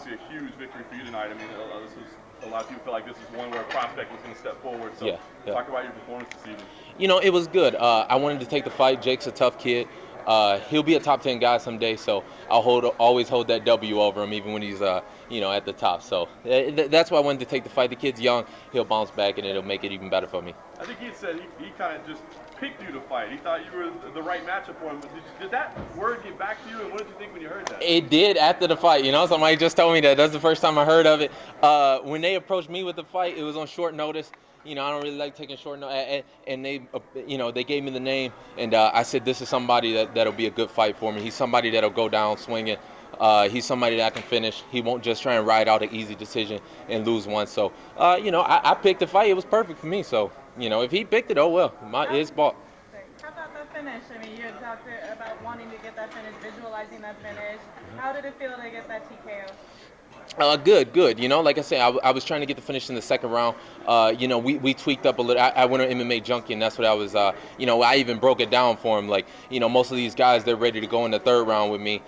obviously a huge victory for you tonight. I mean, a lot of people feel like this is one where a prospect was going to step forward. So talk about your performance this evening. You know, it was good. I wanted to take the fight. Jake's a tough kid. He'll be a top 10 guy someday, so I'll always hold that W over him, even when he's at the top. So that's why I wanted to take the fight. The kid's young. He'll bounce back, and it'll make it even better for me. I think he had said he kind of just picked you to fight. He thought you were the right matchup for him. But did that word get back to you, and what did you think when you heard that? It did after the fight. Somebody just told me that. That's the first time I heard of it. When they approached me with the fight, it was on short notice. I don't really like taking short notice, and they gave me the name, and I said this is somebody that'll be a good fight for me. He's somebody that'll go down swinging. He's somebody that I can finish. He won't just try and ride out an easy decision and lose one. So, I picked the fight. It was perfect for me. So, if he picked it, oh well, his ball. How about the finish? I mean, you had talked about wanting to get that finish, visualizing that finish. How did it feel to get that TKO? Good. Like I said, I was trying to get the finish in the second round. We tweaked up a little. I went on MMA Junkie, and that's what I was, I even broke it down for him. Like, most of these guys, they're ready to go in the third round with me.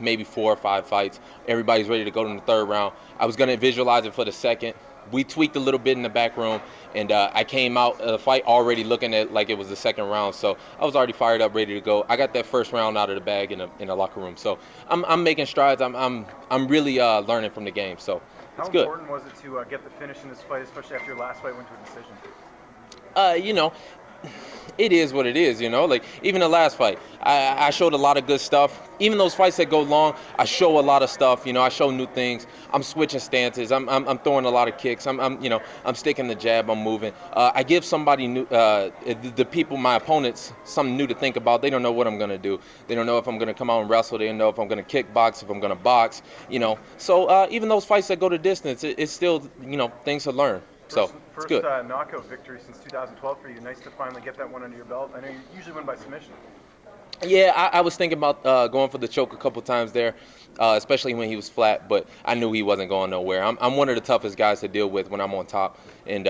Maybe 4 or 5 fights. Everybody's ready to go in the third round. I was going to visualize it for the second. We tweaked a little bit in the back room, and I came out of the fight already looking at like it was the second round. So I was already fired up, ready to go. I got that first round out of the bag in the locker room. So I'm making strides. I'm really learning from the game. So it's good. How important was it to get the finish in this fight, especially after your last fight went to a decision? It is what it is, like even the last fight, I showed a lot of good stuff. Even those fights that go long, I show a lot of stuff, I show new things. I'm switching stances. I'm throwing a lot of kicks. I'm sticking the jab. I'm moving. I give somebody new, the people, my opponents, something new to think about. They don't know what I'm going to do. They don't know if I'm going to come out and wrestle. They don't know if I'm going to kickbox, if I'm going to box, So even those fights that go the distance, it's still, things to learn. So it's good. First knockout victory since 2012 for you. Nice to finally get that one under your belt. I know you usually win by submission. Yeah, I was thinking about going for the choke a couple times there, especially when he was flat, but I knew he wasn't going nowhere. I'm one of the toughest guys to deal with when I'm on top, and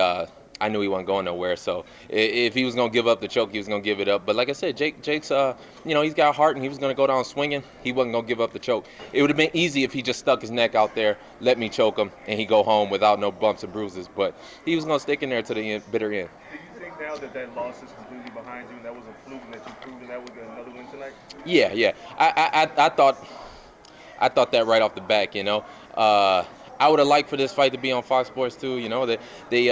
I knew he wasn't going nowhere. So if he was going to give up the choke, he was going to give it up. But like I said, Jake's, he's got heart, and he was going to go down swinging. He wasn't going to give up the choke. It would have been easy if he just stuck his neck out there, let me choke him, and he go home without no bumps and bruises. But he was going to stick in there to the bitter end. Do you think now that loss is completely behind you, and that was a fluke, and that you proved that was another win tonight? Yeah. I thought that right off the back, I would have liked for this fight to be on Fox Sports too. They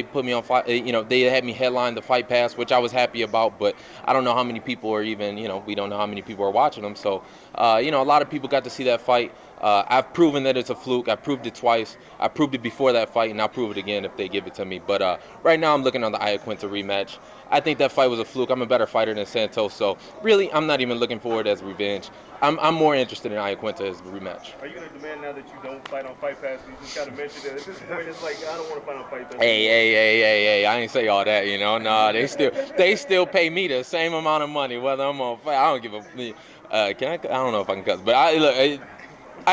put me on Fox. They had me headline the Fight Pass, which I was happy about. But I don't know how many people are even. We don't know how many people are watching them. So, a lot of people got to see that fight. I've proven that it's a fluke. I proved it twice. I proved it before that fight, and I'll prove it again if they give it to me. But right now, I'm looking on the Iaquinta rematch. I think that fight was a fluke. I'm a better fighter than Santos, so really, I'm not even looking forward as revenge. I'm more interested in Iaquinta as a rematch. Are you going to demand now that you don't fight on Fight Pass? You just kind of mentioned that at this point, it's like I don't want to fight on Fight Pass. Hey! I ain't say all that, Nah, they still pay me the same amount of money whether I'm on fight. I don't give a. Can I? I don't know if I can cuss, but I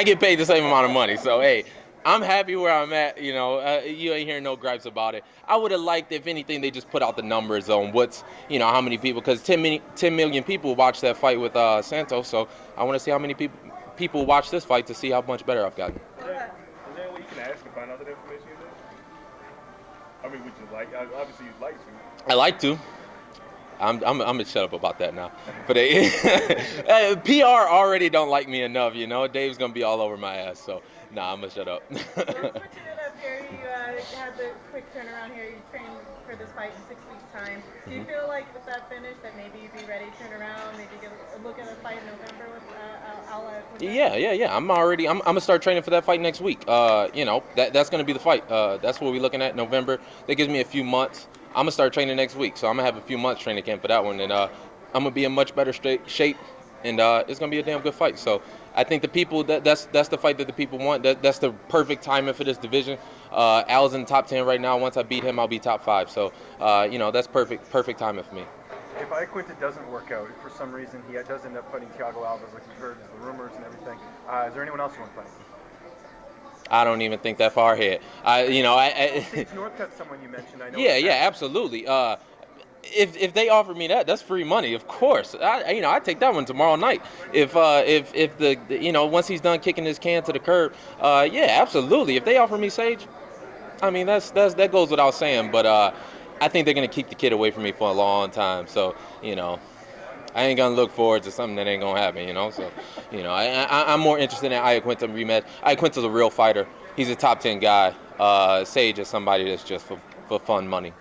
get paid the same amount of money, so hey, I'm happy where I'm at. You ain't hearing no gripes about it. I would have liked, if anything, they just put out the numbers on what's, how many people, because 10 million people watched that fight with Santos, so I want to see how many people watch this fight to see how much better I've gotten. Is there any way you can ask and find out that information you know? I mean, would you like? Obviously, you'd like to. I like to. I'm gonna shut up about that now. But PR already don't like me enough, Dave's gonna be all over my ass, so nah, I'm gonna shut up. Switching it up here, you had the quick turnaround here. You trained for this fight in 6 weeks' time. Do you feel like with that finish that maybe you'd be ready to turn around, maybe get a look at a fight in November with Yeah. I'm gonna start training for that fight next week. That's gonna be the fight. That's what we're looking at, November. That gives me a few months. I'm gonna start training next week, so I'm gonna have a few months training camp for that one, and I'm gonna be in much better shape, and it's gonna be a damn good fight. So I think the people that's the fight that the people want. That's the perfect timing for this division. Al's in the top 10 right now. Once I beat him, I'll be top 5. So that's perfect timing for me. If Iaquinta doesn't work out, if for some reason he does end up fighting Thiago Alves, like we've heard the rumors and everything, is there anyone else you want to fight? I don't even think that far ahead. Sage Northcutt's someone you mentioned. I know. Yeah, absolutely. if they offer me that, that's free money, of course. I take that one tomorrow night. If the once he's done kicking his can to the curb, yeah, absolutely. If they offer me Sage, I mean that goes without saying. But I think they're gonna keep the kid away from me for a long time. So I ain't gonna look forward to something that ain't gonna happen. So I'm more interested in Iaquinta rematch. Iaquinta's a real fighter. He's a top 10 guy. Sage is somebody that's just for fun money.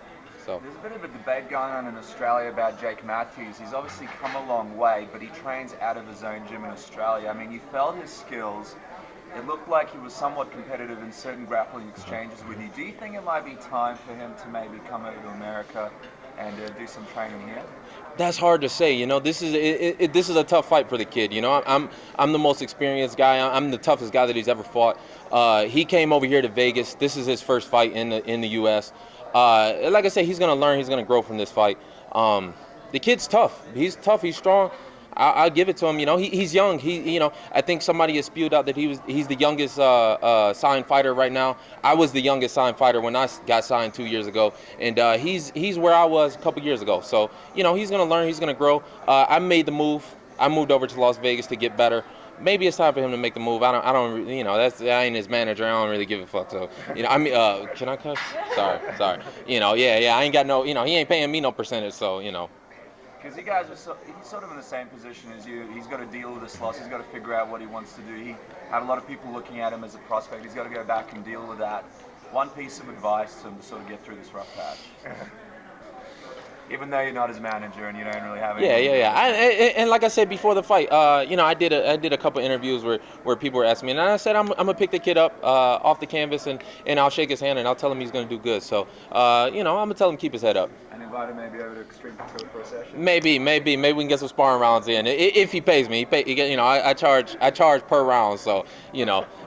So. There's a bit of a debate going on in Australia about Jake Matthews. He's obviously come a long way, but he trains out of his own gym in Australia. I mean, you felt his skills. It looked like he was somewhat competitive in certain grappling exchanges with you. Do you think it might be time for him to maybe come over to America and do some training here? That's hard to say. This is a tough fight for the kid. I'm the most experienced guy. I'm the toughest guy that he's ever fought. He came over here to Vegas. This is his first fight in the U.S. Like I said, he's gonna learn. He's gonna grow from this fight. The kid's tough. He's tough. He's strong. I'll give it to him. He's young. I think somebody has spewed out that he's the youngest signed fighter right now. I was the youngest signed fighter when I got signed 2 years ago, and he's where I was a couple years ago. So he's gonna learn. He's gonna grow. I made the move. I moved over to Las Vegas to get better. Maybe it's time for him to make the move. I don't. I ain't his manager. I don't really give a fuck. So, can I cuss? Sorry. Yeah. I ain't got no. He ain't paying me no percentage. So, Because you guys he's sort of in the same position as you. He's got to deal with this loss. He's got to figure out what he wants to do. He had a lot of people looking at him as a prospect. He's got to go back and deal with that. One piece of advice to him to sort of get through this rough patch. Even though you're not his manager and you don't really have any. Yeah. And like I said before the fight, I did a couple interviews where people were asking me, and I said I'm gonna pick the kid up off the canvas and I'll shake his hand and I'll tell him he's gonna do good. So I'm gonna tell him keep his head up. And invite him maybe over to Extreme Couture for a session. Maybe we can get some sparring rounds in if he pays me. I charge per round, so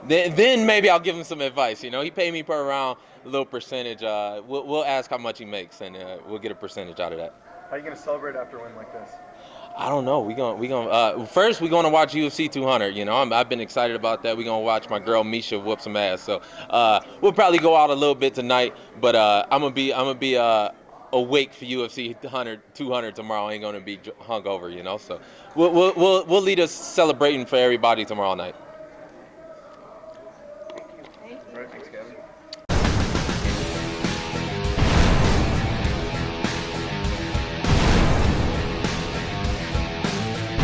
then maybe I'll give him some advice. He paid me per round. A little percentage. We'll ask how much he makes, and we'll get a percentage out of that. How are you gonna celebrate after a win like this? I don't know. First we're gonna watch UFC 200. I've been excited about that. We're gonna watch my girl Misha whoop some ass. So we'll probably go out a little bit tonight, but I'm gonna be awake for UFC 200 tomorrow. I ain't gonna be hungover. So we'll lead us celebrating for everybody tomorrow night.